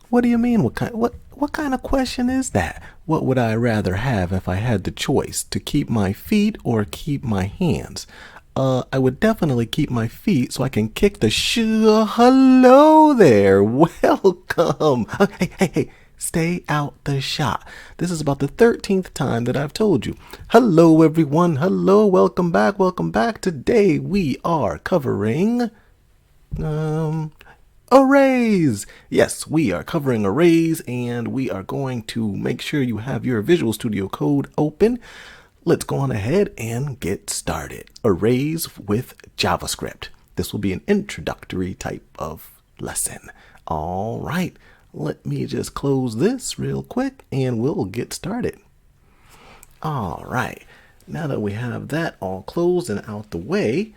What do you mean? What kind of question is that? What would I rather have if I had the choice to keep my feet or keep my hands? I would definitely keep my feet so I can kick the Hello there. Welcome. Hey. Stay out the shot. This is about the 13th time that I've told you. Hello, everyone. Hello. Welcome back. Welcome back. Today we are covering um arrays. Yes, we are covering arrays, and we are going to make sure you have your Visual Studio Code open. Let's go on ahead and get started. Arrays with JavaScript. This will be an introductory type of lesson. All right, let me just close this real quick and we'll get started. All right, now that we have that all closed and out the way,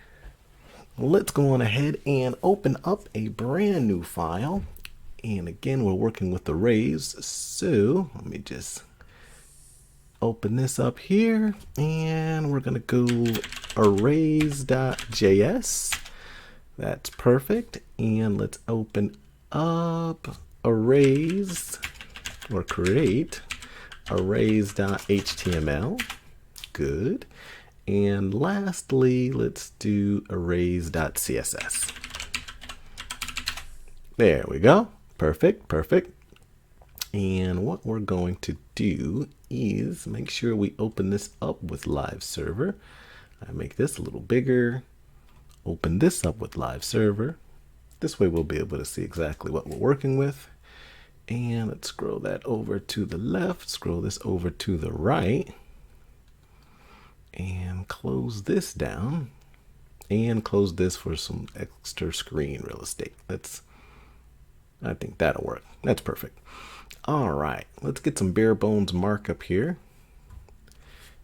let's go on ahead and open up a brand new file. And again, we're working with arrays. So let me just open this up here, and we're going to go arrays.js. That's perfect. And let's open up arrays, or create arrays.html. Good. And lastly, let's do arrays.css. There we go. Perfect. And what we're going to do is make sure we open this up with Live Server. I make this a little bigger. Open this up with Live Server. This way we'll be able to see exactly what we're working with. And let's scroll that over to the left, scroll this over to the right. And close this down, and close this for some extra screen real estate. I think that'll work. That's perfect. All right, let's get some bare bones markup here.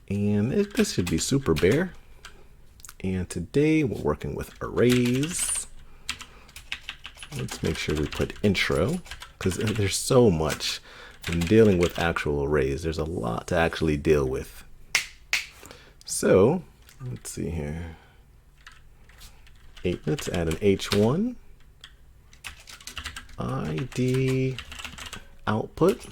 And this should be super bare. And today we're working with arrays. Let's make sure we put intro, because there's so much in dealing with actual arrays. There's a lot to actually deal with. So let's see here. Let's add an H1 ID output.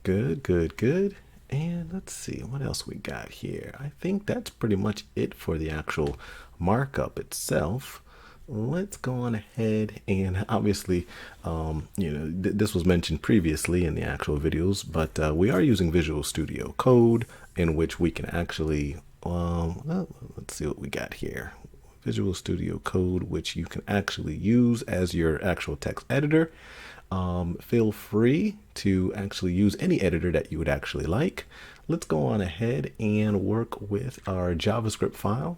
Good. And let's see what else we got here. I think that's pretty much it for the actual markup itself. Let's go on ahead, and obviously, this was mentioned previously in the actual videos, but we are using Visual Studio Code, in which we can actually, let's see what we got here. Visual Studio Code, which you can actually use as your actual text editor. Feel free to actually use any editor that you would actually like. Let's go on ahead and work with our JavaScript file.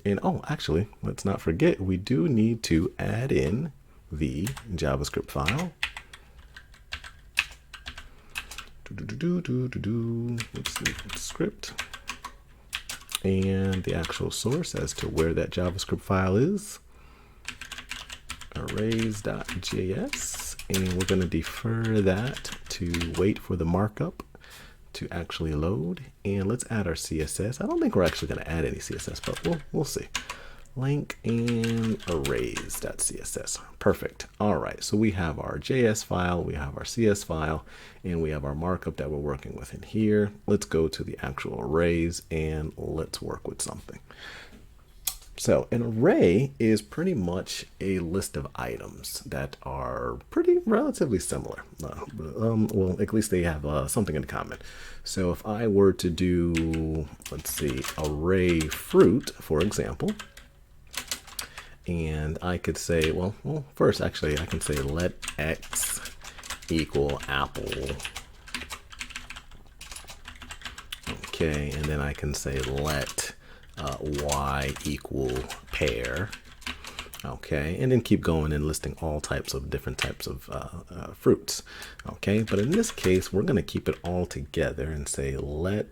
And actually, let's not forget, we do need to add in the JavaScript file. Let's see, script. And the actual source as to where that JavaScript file is. Arrays.js. And we're going to defer that to wait for the markup to actually load. And let's add our CSS. I don't think we're actually going to add any CSS, but we'll see. Link and arrays.css. Perfect. All right, so we have our JS file, we have our CS file, and we have our markup that we're working with in here. Let's go to the actual arrays and let's work with something. So an array is pretty much a list of items that are pretty relatively similar. Well, at least they have something in common. So if I were to do, let's see, array fruit, for example, and I could say, well, first actually I can say let X equal apple. Okay, and then I can say let Y equal pear. Okay, and then keep going and listing all types of different types of fruits. Okay, but in this case, we're going to keep it all together and say let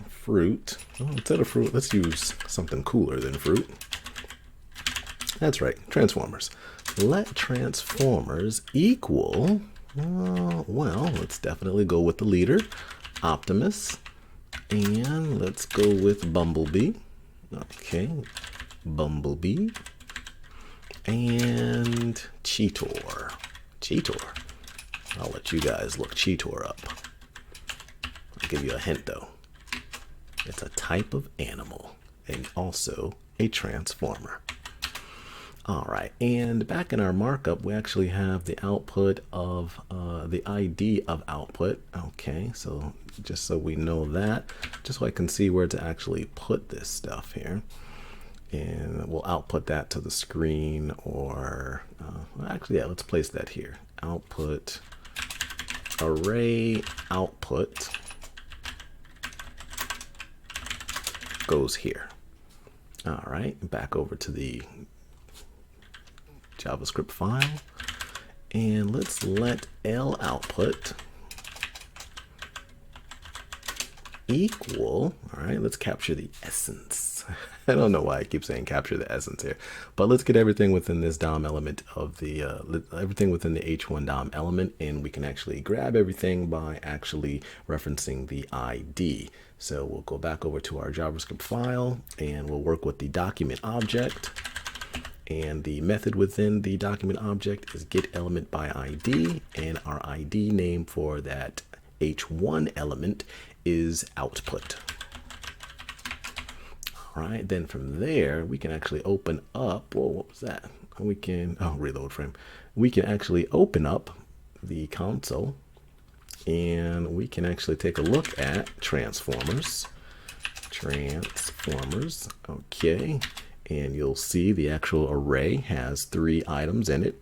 fruit. Oh, instead of fruit, let's use something cooler than fruit. That's right, transformers. Let transformers equal, well, let's definitely go with the leader, Optimus. And let's go with Bumblebee. Okay, Bumblebee. and Cheetor. Cheetor. I'll let you guys look Cheetor up. I'll give you a hint though. It's a type of animal and also a transformer. All right, and back in our markup, we actually have the output of the ID of output. Okay, so just so we know that, just so I can see where to actually put this stuff here. And we'll output that to the screen, or actually, yeah, let's place that here. Output, array output goes here. All right, back over to the JavaScript file, and let's let L output equal, all right, let's capture the essence. I don't know why I keep saying capture the essence here, but let's get everything within this DOM element of the, everything within the H1 DOM element, and we can actually grab everything by actually referencing the ID. So we'll go back over to our JavaScript file, and we'll work with the document object. And the method within the document object is getElementById, and our ID name for that H1 element is output. All right, then from there, we can actually open up, whoa, what was that? We can, oh, reload frame. We can actually open up the console, and we can actually take a look at transformers. Transformers, okay. And you'll see the actual array has 3 items in it: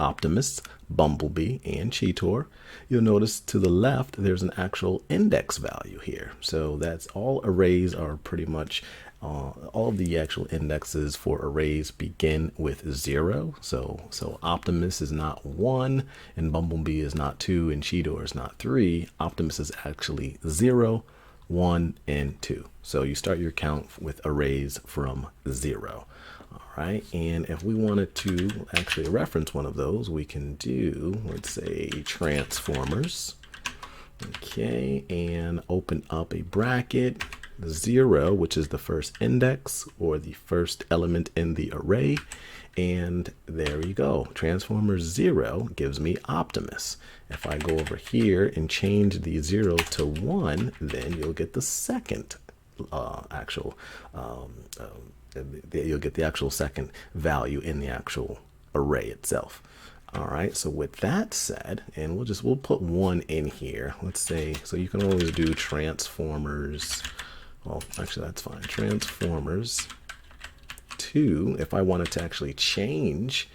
Optimus, Bumblebee, and Cheetor. You'll notice to the left there's an actual index value here. So that's all arrays are pretty much, all of the actual indexes for arrays begin with 0. So Optimus is not 1, and Bumblebee is not 2, and Cheetor is not 3. Optimus is actually 0, 1, and 2. So you start your count with arrays from 0. All right, and if we wanted to actually reference one of those, we can do, let's say, transformers. Okay, and open up a bracket, 0, which is the first index or the first element in the array. And there you go. Transformers 0 gives me Optimus. If I go over here and change the 0 to 1, then you'll get the second you'll get the actual second value in the actual array itself. All right, so with that said, and we'll put 1 in here. Let's say, so you can always do transformers. Well, actually that's fine. Transformers 2, if I wanted to actually change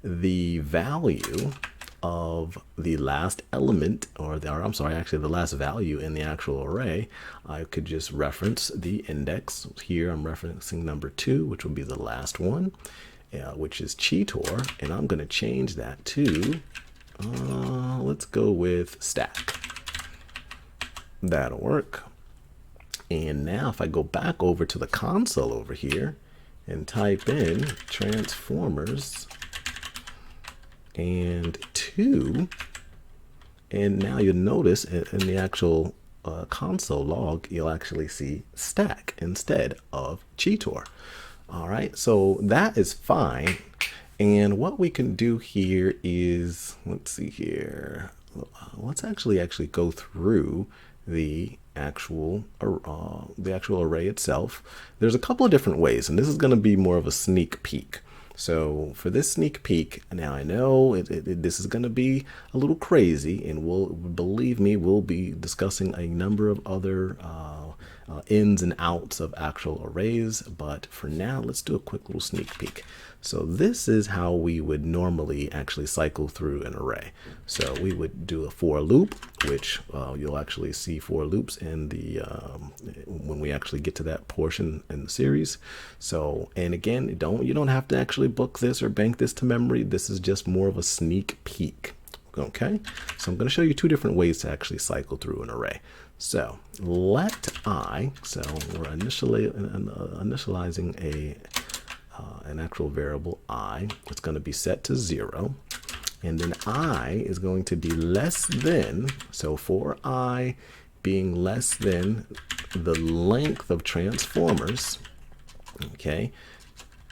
the value of the last element, I'm sorry, actually the last value in the actual array, I could just reference the index. Here I'm referencing number 2, which will be the last one, which is Cheetor, and I'm going to change that to, let's go with stack. That'll work. And now if I go back over to the console over here and type in transformers and 2, and now you'll notice in the actual console log, you'll actually see stack instead of Cheetor. All right, so that is fine. And what we can do here is, let's see here, let's actually go through the actual array itself. There's a couple of different ways, and this is going to be more of a sneak peek. So for this sneak peek, now I know this is going to be a little crazy, and believe me, we'll be discussing a number of other ins and outs of actual arrays, but for now, let's do a quick little sneak peek. So this is how we would normally actually cycle through an array. So we would do a for loop, which you'll actually see for loops in the when we actually get to that portion in the series. So, and again, you don't have to actually book this or bank this to memory. This is just more of a sneak peek. Okay, so I'm going to show you 2 different ways to actually cycle through an array. So let I, so we're initializing an actual variable I. It's going to be set to 0, and then I is going to be less than, so for I being less than the length of transformers, okay,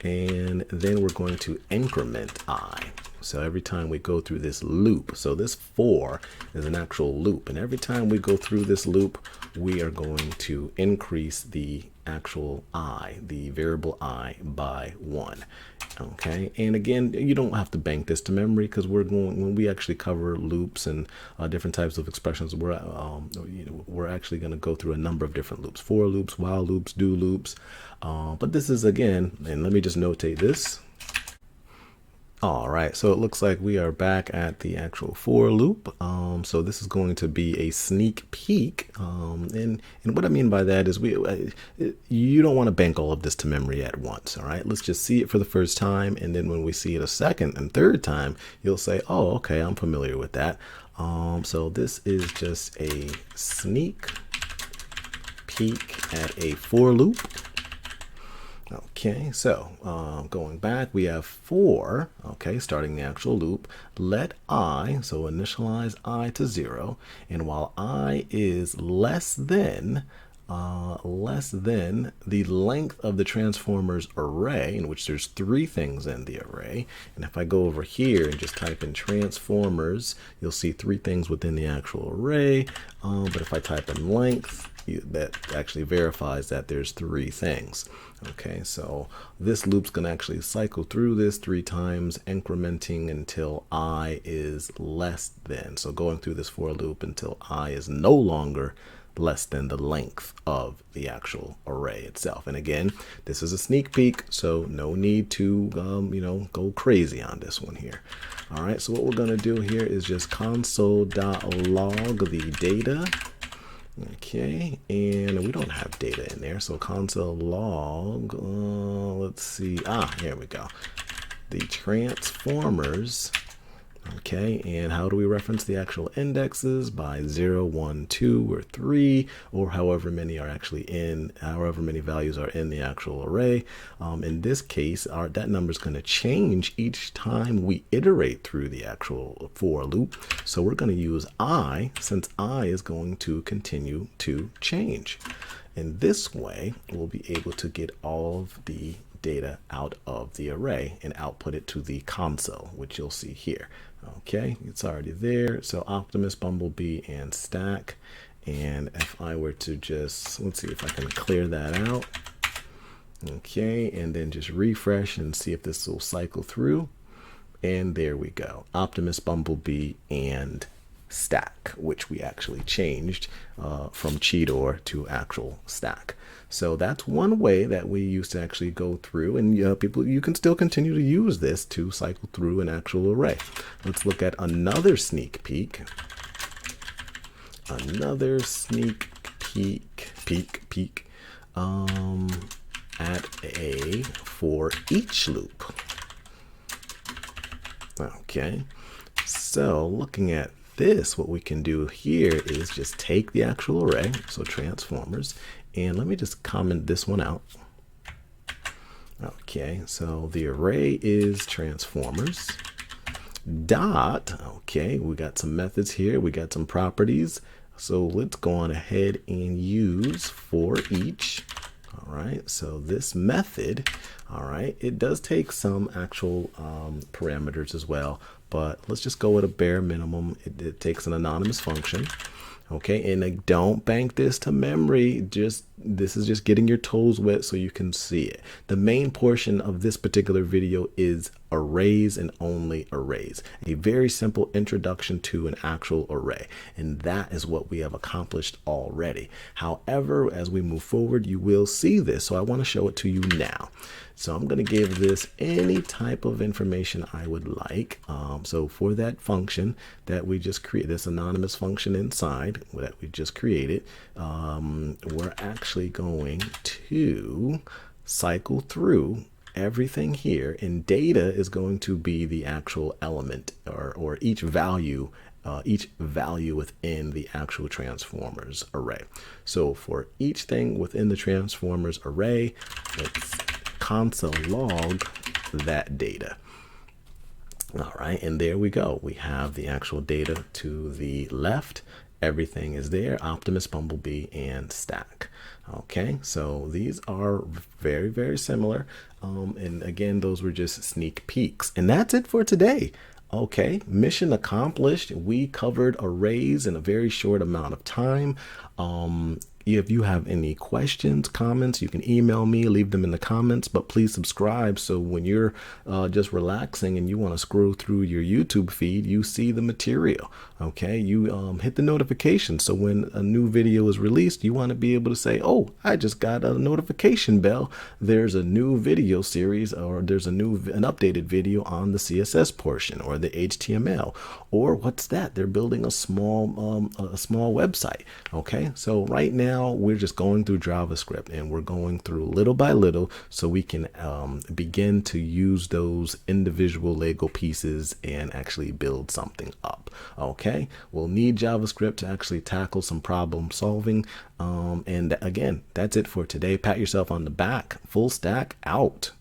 and then we're going to increment I. So every time we go through this loop, so this for is an actual loop, and every time we go through this loop, we are going to increase the actual I, the variable I, by 1. Okay, and again, you don't have to bank this to memory, because when we actually cover loops and different types of expressions, we're actually going to go through a number of different loops: for loops, while loops, do loops. But this is, again, and let me just notate this. All right, so it looks like we are back at the actual for loop. So this is going to be a sneak peek. And what I mean by that is you don't want to bank all of this to memory at once. All right, let's just see it for the first time. And then when we see it a second and third time, you'll say, oh, okay, I'm familiar with that. So this is just a sneak peek at a for loop. Okay, so going back, we have for, okay, starting the actual loop, let I, so initialize I to 0, and while I is less than the length of the transformers array, in which there's 3 things in the array. And if I go over here and just type in transformers, you'll see 3 things within the actual array. But if I type in length, that actually verifies that there's 3 things. Okay, so this loop's going to actually cycle through this 3 times, incrementing until I is less than. So going through this for loop until I is no longer less than the length of the actual array itself. And again, this is a sneak peek, so no need to go crazy on this one here. All right, so what we're going to do here is just console.log the data. Okay, and we don't have data in there, so console log, let's see, here we go, the transformers. Okay, and how do we reference the actual indexes? By 0, 1, 2, or 3, or however many values are in the actual array. In this case, that number is going to change each time we iterate through the actual for loop. So we're going to use I, since I is going to continue to change. In this way, we'll be able to get all of the data out of the array and output it to the console, which you'll see here. Okay, it's already there. So Optimus, Bumblebee, and Stack. And if I were to just, let's see if I can clear that out. Okay, and then just refresh and see if this will cycle through. And there we go. Optimus, Bumblebee, and Stack, which we actually changed from Cheetor to actual Stack. So that's one way that we used to actually go through, and you can still continue to use this to cycle through an actual array. Let's look at another sneak peek. Another sneak peek at a for each loop. Okay, so looking at this, what we can do here is just take the actual array, so transformers, and let me just comment this one out. Okay, so the array is transformers dot, okay, we got some methods here, we got some properties, so let's go on ahead and use for each. All right, so this method, all right, it does take some actual parameters as well, but let's just go with a bare minimum. It takes an anonymous function. Okay, and don't bank this to memory. This is just getting your toes wet so you can see it. The main portion of this particular video is arrays and only arrays. A very simple introduction to an actual array. And that is what we have accomplished already. However, as we move forward, you will see this. So I want to show it to you now. So I'm going to give this any type of information I would like. So for that function that we just created, this anonymous function inside that we just created, we're actually going to cycle through everything here, and data is going to be the actual element or each value within the actual transformers array. So for each thing within the transformers array, let's console log that data. All right, and there we go. We have the actual data to the left. Everything is there: Optimus, Bumblebee, and Stack. Okay, so these are very, very similar. And again, those were just sneak peeks. And that's it for today. Okay, mission accomplished. We covered arrays in a very short amount of time. If you have any questions, comments, you can email me, leave them in the comments, but please subscribe so when you're just relaxing and you want to scroll through your YouTube feed, you see the material. Okay, you hit the notification so when a new video is released, you want to be able to say, oh, I just got a notification bell. There's a new video series, or there's an updated video on the CSS portion or the HTML, or what's that? They're building a small website. Okay, so right now we're just going through JavaScript, and we're going through little by little so we can begin to use those individual Lego pieces and actually build something up. Okay, we'll need JavaScript to actually tackle some problem solving. And again, that's it for today. Pat yourself on the back. Full stack out.